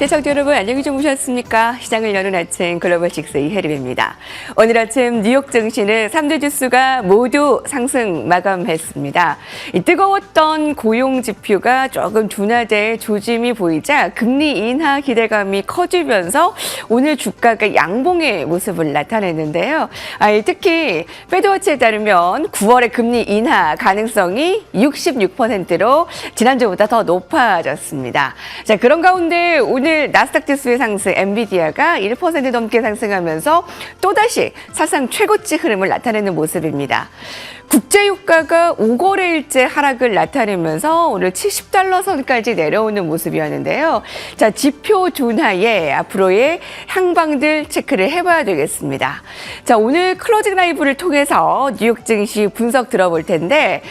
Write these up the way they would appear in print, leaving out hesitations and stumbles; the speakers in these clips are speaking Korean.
시청자 여러분 안녕히 주무셨습니까? 시장을 여는 아침 글로벌6의 해림입니다. 오늘 아침 뉴욕 증시는 3대 지수가 모두 상승 마감했습니다. 이 뜨거웠던 고용 지표가 조금 둔화돼 조짐이 보이자 금리 인하 기대감이 커지면서 오늘 주가가 양봉의 모습을 나타냈는데요. 특히 패드워치에 따르면 9월에 금리 인하 가능성이 66%로 지난주보다 더 높아졌습니다. 자, 그런 가운데 오늘 나스닥 지수의 상승, 엔비디아가 1% 넘게 상승하면서 또다시 사상 최고치 흐름을 나타내는 모습입니다. 국제유가가 5거래일째 하락을 나타내면서 오늘 70달러 선까지 내려오는 모습이었는데요. 자, 지표 둔화에 앞으로의 향방들 체크를 해봐야 되겠습니다. 자, 오늘 클로징 라이브를 통해서 뉴욕 증시 분석 들어볼 텐데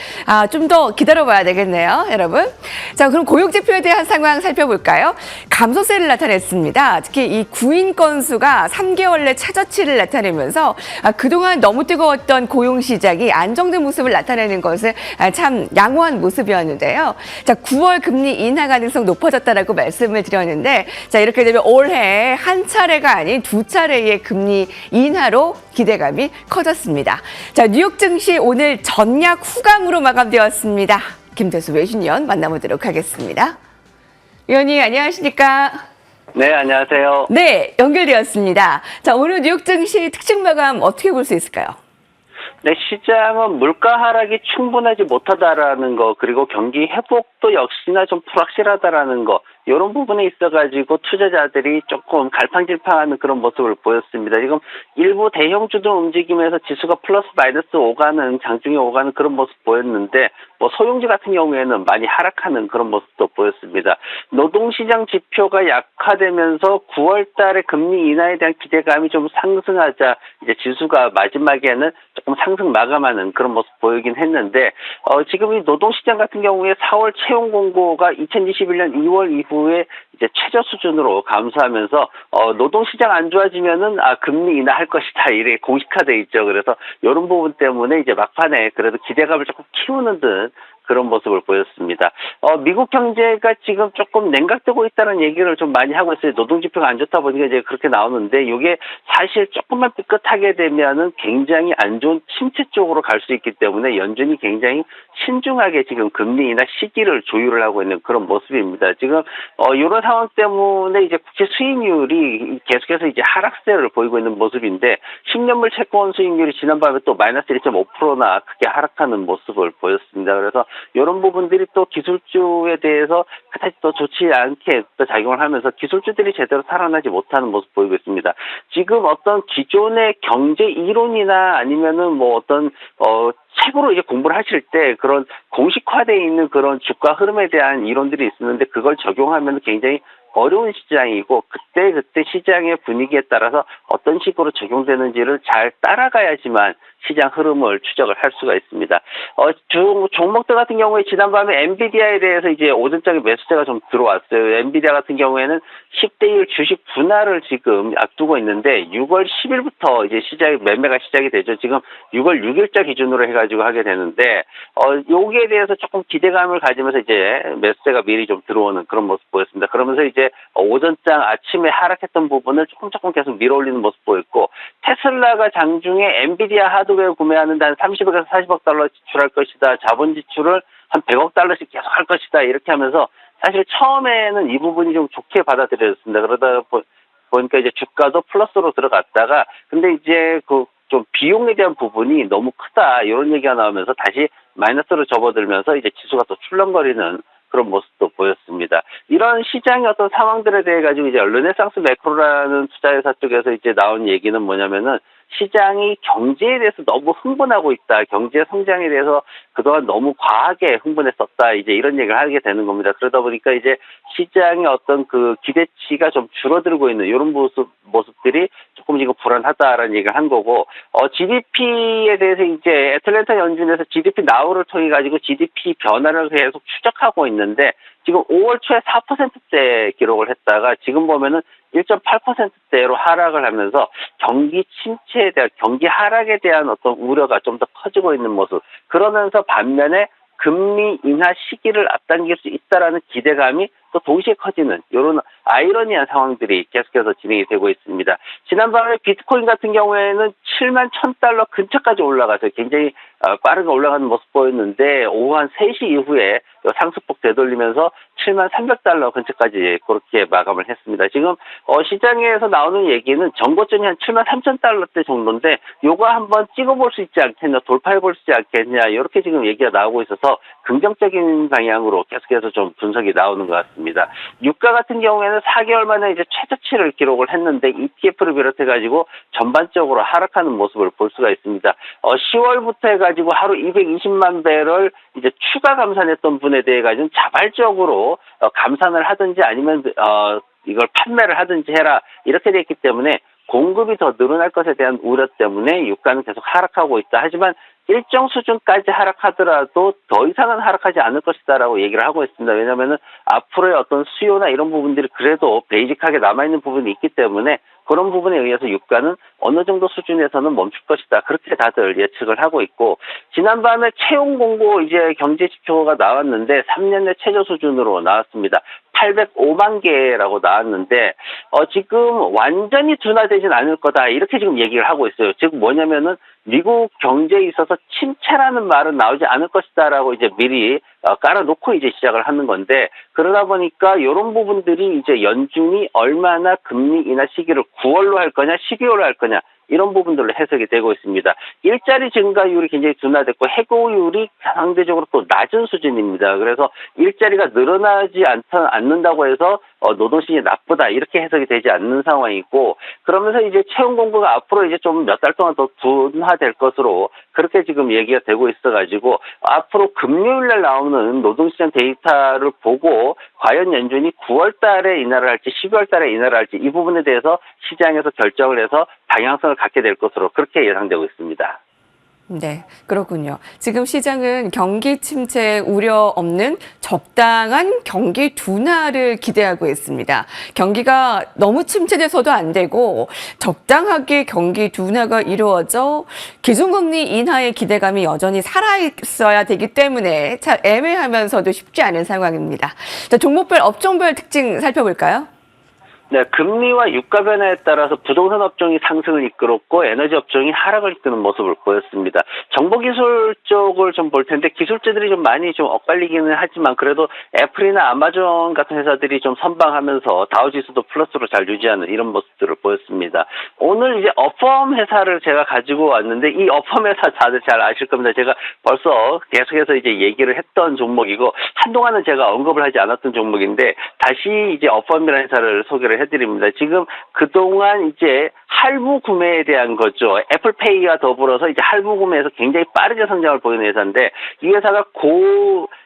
좀 더 기다려봐야 되겠네요, 여러분. 자, 그럼 고용 지표에 대한 상황 살펴볼까요? 감소세를 나타냈습니다. 특히 이 구인 건수가 3개월 내 최저치를 나타내면서 그동안 너무 뜨거웠던 고용 시장이 안정된 모습을 나타내는 것은 참 양호한 모습이었는데요. 자, 9월 금리 인하 가능성 높아졌다라고 말씀을 드렸는데, 자, 이렇게 되면 올해 한 차례가 아닌 두 차례의 금리 인하로 기대감이 커졌습니다. 자, 뉴욕 증시 오늘 전략 후감으로 마감되었습니다. 김태수 외신위원 만나보도록 하겠습니다. 위원님 안녕하십니까? 네, 안녕하세요. 네, 연결되었습니다. 자, 오늘 뉴욕 증시 특징 마감 어떻게 볼 수 있을까요? 네, 시장은 물가 하락이 충분하지 못하다라는 거, 그리고 경기 회복도 역시나 좀 불확실하다라는 거, 이런 부분에 있어가지고 투자자들이 조금 갈팡질팡하는 그런 모습을 보였습니다. 지금 일부 대형주들 움직이면서 지수가 플러스 마이너스 오가는, 장중에 오가는 그런 모습 보였는데, 소형주 같은 경우에는 많이 하락하는 그런 모습도 보였습니다. 노동시장 지표가 약화되면서 9월 달에 금리 인하에 대한 기대감이 좀 상승하자 이제 지수가 마지막에는 조금 상승 마감하는 그런 모습 보이긴 했는데, 지금 이 노동시장 같은 경우에 4월 채용 공고가 2021년 2월 이후에 이제 최저 수준으로 감소하면서 노동시장 안 좋아지면은 금리 인하할 것이다 이렇게 공식화돼 있죠. 그래서 이런 부분 때문에 이제 막판에 그래도 기대감을 조금 키우는 듯 그런 모습을 보였습니다. 미국 경제가 지금 조금 냉각되고 있다는 얘기를 좀 많이 하고 있어요. 노동지표가 안 좋다 보니까 이제 그렇게 나오는데, 이게 사실 조금만 삐끗하게 되면은 굉장히 안 좋은 침체 쪽으로 갈 수 있기 때문에 연준이 굉장히 신중하게 지금 금리 인하 시기를 조율을 하고 있는 그런 모습입니다. 지금 이런 상황 때문에 이제 국채 수익률이 계속해서 이제 하락세를 보이고 있는 모습인데, 10년물 채권 수익률이 지난밤에 또 마이너스 1.5%나 크게 하락하는 모습을 보였습니다. 그래서 이런 부분들이 또 기술주에 대해서 그다지 또 좋지 않게 또 작용을 하면서 기술주들이 제대로 살아나지 못하는 모습 보이고 있습니다. 지금 어떤 기존의 경제 이론이나 아니면은 어떤 책으로 이제 공부를 하실 때 그런 공식화되어 있는 그런 주가 흐름에 대한 이론들이 있었는데, 그걸 적용하면 굉장히 어려운 시장이고, 그때 시장의 분위기에 따라서 어떤 식으로 적용되는지를 잘 따라가야지만 시장 흐름을 추적을 할 수가 있습니다. 종목들 같은 경우에 지난밤에 엔비디아에 대해서 이제 오전장에 매수세가 좀 들어왔어요. 엔비디아 같은 경우에는 10대1 주식 분할을 지금 앞두고 있는데, 6월 10일부터 이제 매매가 시작이 되죠. 지금 6월 6일자 기준으로 해가지고 하게 되는데, 여기에 대해서 조금 기대감을 가지면서 이제 매수세가 미리 좀 들어오는 그런 모습 보였습니다. 그러면서 이제 오전장 아침에 하락했던 부분을 조금 계속 밀어올리는 모습 보였고, 테슬라가 장중에 엔비디아 하드웨어 구매하는데 한 30억에서 40억 달러 지출할 것이다. 자본 지출을 한 100억 달러씩 계속 할 것이다. 이렇게 하면서 사실 처음에는 이 부분이 좀 좋게 받아들여졌습니다. 그러다 보니까 이제 주가도 플러스로 들어갔다가, 근데 이제 좀 비용에 대한 부분이 너무 크다 이런 얘기가 나오면서 다시 마이너스로 접어들면서 이제 지수가 또 출렁거리는 그런 모습도 보였습니다. 이런 시장의 어떤 상황들에 대해 가지고 이제 르네상스 매크로라는 투자회사 쪽에서 이제 나온 얘기는 뭐냐면은, 시장이 경제에 대해서 너무 흥분하고 있다. 경제 성장에 대해서 그동안 너무 과하게 흥분했었다. 이제 이런 얘기를 하게 되는 겁니다. 그러다 보니까 이제 시장의 어떤 그 기대치가 좀 줄어들고 있는 이런 모습들이 조금 지금 불안하다라는 얘기를 한 거고, GDP에 대해서 이제 애틀랜타 연준에서 GDP 나우를 통해 가지고 GDP 변화를 계속 추적하고 있는데, 지금 5월 초에 4%대 기록을 했다가 지금 보면은 1.8%대로 하락을 하면서 경기 침체에 대한, 경기 하락에 대한 어떤 우려가 좀 더 커지고 있는 모습. 그러면서 반면에 금리 인하 시기를 앞당길 수 있다라는 기대감이 또 동시에 커지는 이런 아이러니한 상황들이 계속해서 진행이 되고 있습니다. 지난밤에 비트코인 같은 경우에는 7만 1,000달러 근처까지 올라가서 굉장히 빠르게 올라가는 모습 보였는데 오후 한 3시 이후에 상승폭 되돌리면서 7만 300달러 근처까지 그렇게 마감을 했습니다. 지금 시장에서 나오는 얘기는 정고점이 한 7만 3,000달러대 정도인데 요거 한번 찍어볼 수 있지 않겠냐, 돌파해볼 수 있지 않겠냐 이렇게 지금 얘기가 나오고 있어서 긍정적인 방향으로 계속해서 좀 분석이 나오는 것 같습니다. 유가 같은 경우에는 4개월 만에 이제 최저치를 기록을 했는데 ETF를 비롯해가지고 전반적으로 하락하는 모습을 볼 수가 있습니다. 10월부터 해가지고 하루 220만 배럴 이제 추가 감산했던 분에 대해 가지고 자발적으로 감산을 하든지 아니면 이걸 판매를 하든지 해라 이렇게 됐기 때문에 공급이 더 늘어날 것에 대한 우려 때문에 유가는 계속 하락하고 있다. 하지만 일정 수준까지 하락하더라도 더 이상은 하락하지 않을 것이다라고 얘기를 하고 있습니다. 왜냐하면 앞으로의 어떤 수요나 이런 부분들이 그래도 베이직하게 남아있는 부분이 있기 때문에 그런 부분에 의해서 유가는 어느 정도 수준에서는 멈출 것이다. 그렇게 다들 예측을 하고 있고 지난밤에 채용 공고 이제 경제 지표가 나왔는데 3년 내 최저 수준으로 나왔습니다. 805만 개라고 나왔는데 지금 완전히 둔화되진 않을 거다 이렇게 지금 얘기를 하고 있어요. 즉 뭐냐면은 미국 경제에 있어서 침체라는 말은 나오지 않을 것이다라고 이제 미리 깔아놓고 이제 시작을 하는 건데 그러다 보니까 이런 부분들이 이제 연준이 얼마나 금리 인하 시기를 9월로 할 거냐 12월로 할 거냐 이런 부분들로 해석이 되고 있습니다. 일자리 증가율이 굉장히 둔화됐고 해고율이 상대적으로 또 낮은 수준입니다. 그래서 일자리가 늘어나지 않는다고 해서 노동시장이 나쁘다 이렇게 해석이 되지 않는 상황이고 그러면서 이제 채용 공고가 앞으로 이제 좀 몇 달 동안 더 둔화될 것으로 그렇게 지금 얘기가 되고 있어가지고 앞으로 금요일날 나오는 노동시장 데이터를 보고 과연 연준이 9월 달에 인하를 할지 12월 달에 인하를 할지 이 부분에 대해서 시장에서 결정을 해서 방향성을 갖게 될 것으로 그렇게 예상되고 있습니다. 네, 그렇군요. 지금 시장은 경기 침체 우려 없는 적당한 경기 둔화를 기대하고 있습니다. 경기가 너무 침체돼서도 안 되고 적당하게 경기 둔화가 이루어져 기준금리 인하의 기대감이 여전히 살아있어야 되기 때문에 참 애매하면서도 쉽지 않은 상황입니다. 자, 종목별, 업종별 특징 살펴볼까요? 네, 금리와 유가 변화에 따라서 부동산 업종이 상승을 이끌었고 에너지 업종이 하락을 이끄는 모습을 보였습니다. 정보기술 쪽을 좀 볼 텐데 기술주들이 좀 많이 좀 엇갈리기는 하지만 그래도 애플이나 아마존 같은 회사들이 좀 선방하면서 다우지수도 플러스로 잘 유지하는 이런 모습들을 보였습니다. 오늘 이제 어펌 회사를 제가 가지고 왔는데 이 어펌 회사 다들 잘 아실 겁니다. 제가 벌써 계속해서 이제 얘기를 했던 종목이고 한동안은 제가 언급을 하지 않았던 종목인데 다시 이제 어펌이라는 회사를 소개를 해드립니다. 지금 그동안 이제 할부 구매에 대한 거죠. 애플페이와 더불어서 이제 할부 구매에서 굉장히 빠르게 성장을 보이는 회사인데 이 회사가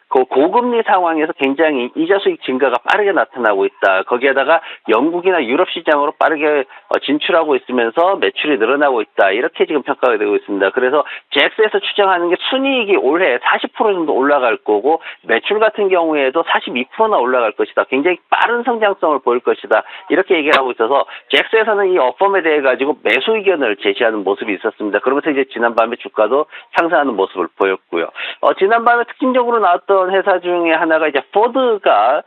고금리 상황에서 굉장히 이자 수익 증가가 빠르게 나타나고 있다. 거기에다가 영국이나 유럽 시장으로 빠르게 진출하고 있으면서 매출이 늘어나고 있다. 이렇게 지금 평가가 되고 있습니다. 그래서 잭스에서 추정하는 게 순이익이 올해 40% 정도 올라갈 거고 매출 같은 경우에도 42%나 올라갈 것이다. 굉장히 빠른 성장성을 보일 것이다. 이렇게 얘기를 하고 있어서 잭스에서는 이 어펌에 대해 가지고 매수 의견을 제시하는 모습이 있었습니다. 그러면서 이제 지난밤에 주가도 상승하는 모습을 보였고요. 지난밤에 특징적으로 나왔던 회사 중에 하나가 이제 포드가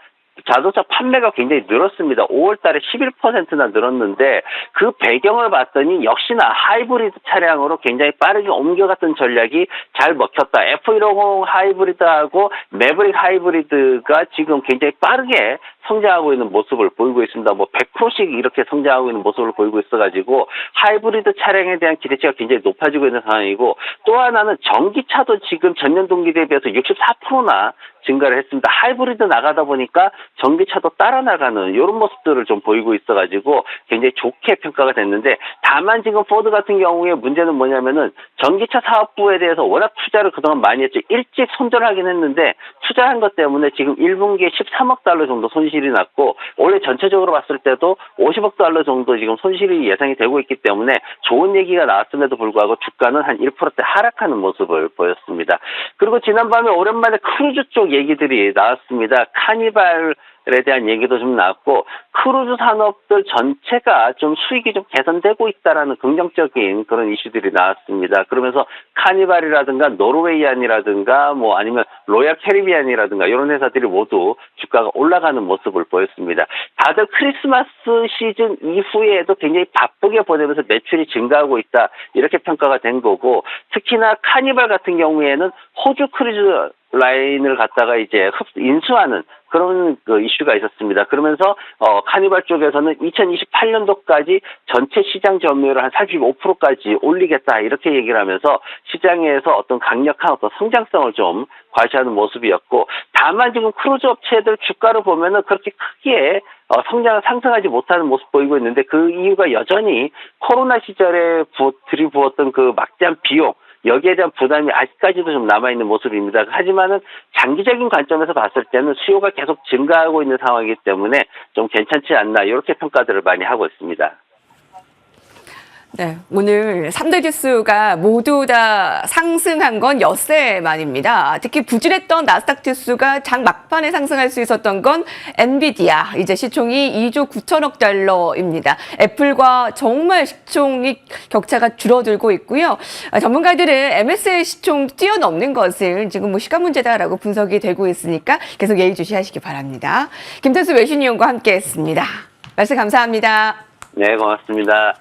자동차 판매가 굉장히 늘었습니다. 5월 달에 11%나 늘었는데 그 배경을 봤더니 역시나 하이브리드 차량으로 굉장히 빠르게 옮겨갔던 전략이 잘 먹혔다. F150 하이브리드하고 매브릭 하이브리드가 지금 굉장히 빠르게 성장하고 있는 모습을 보이고 있습니다. 뭐 100%씩 이렇게 성장하고 있는 모습을 보이고 있어가지고 하이브리드 차량에 대한 기대치가 굉장히 높아지고 있는 상황이고 또 하나는 전기차도 지금 전년 동기 대비해서 64%나 증가를 했습니다. 하이브리드 나가다 보니까 전기차도 따라 나가는 이런 모습들을 좀 보이고 있어가지고 굉장히 좋게 평가가 됐는데 다만 지금 포드 같은 경우에 문제는 뭐냐면은 전기차 사업부에 대해서 워낙 투자를 그동안 많이 했죠. 일찍 손절하긴 했는데 투자한 것 때문에 지금 1분기에 13억 달러 정도 손실이 났고 올해 전체적으로 봤을 때도 50억 달러 정도 지금 손실이 예상이 되고 있기 때문에 좋은 얘기가 나왔음에도 불구하고 주가는 한 1%대 하락하는 모습을 보였습니다. 그리고 지난밤에 오랜만에 크루즈 쪽 얘기들이 나왔습니다. 카니발에 대한 얘기도 좀 나왔고 크루즈 산업들 전체가 좀 수익이 좀 개선되고 있다라는 긍정적인 그런 이슈들이 나왔습니다. 그러면서 카니발이라든가 노르웨이안이라든가 뭐 아니면 로얄 캐리비안이라든가 이런 회사들이 모두 주가가 올라가는 모습을 보였습니다. 다들 크리스마스 시즌 이후에도 굉장히 바쁘게 보내면서 매출이 증가하고 있다 이렇게 평가가 된 거고, 특히나 카니발 같은 경우에는 호주 크루즈 라인을 갖다가 이제 인수하는 그런 그 이슈가 있었습니다. 그러면서 카니발 쪽에서는 2028년도까지 전체 시장 점유율을 한 35%까지 올리겠다 이렇게 얘기를 하면서 시장에서 어떤 강력한 어떤 성장성을 좀 과시하는 모습이었고, 다만 지금 크루즈 업체들 주가를 보면은 그렇게 크게 성장을 상승하지 못하는 모습 보이고 있는데, 그 이유가 여전히 코로나 시절에 들이부었던 그 막대한 비용, 여기에 대한 부담이 아직까지도 좀 남아있는 모습입니다. 하지만은 장기적인 관점에서 봤을 때는 수요가 계속 증가하고 있는 상황이기 때문에 좀 괜찮지 않나 이렇게 평가들을 많이 하고 있습니다. 네, 오늘 3대 지수가 모두 다 상승한 건 엿새 만입니다. 특히 부진했던 나스닥 지수가 장 막판에 상승할 수 있었던 건 엔비디아. 이제 시총이 2조 9천억 달러입니다. 애플과 정말 시총이 격차가 줄어들고 있고요. 전문가들은 MSCI 시총 뛰어넘는 것은 지금 뭐 시간 문제다라고 분석이 되고 있으니까 계속 예의주시하시기 바랍니다. 김태수 외신위원과 함께했습니다. 말씀 감사합니다. 네, 고맙습니다.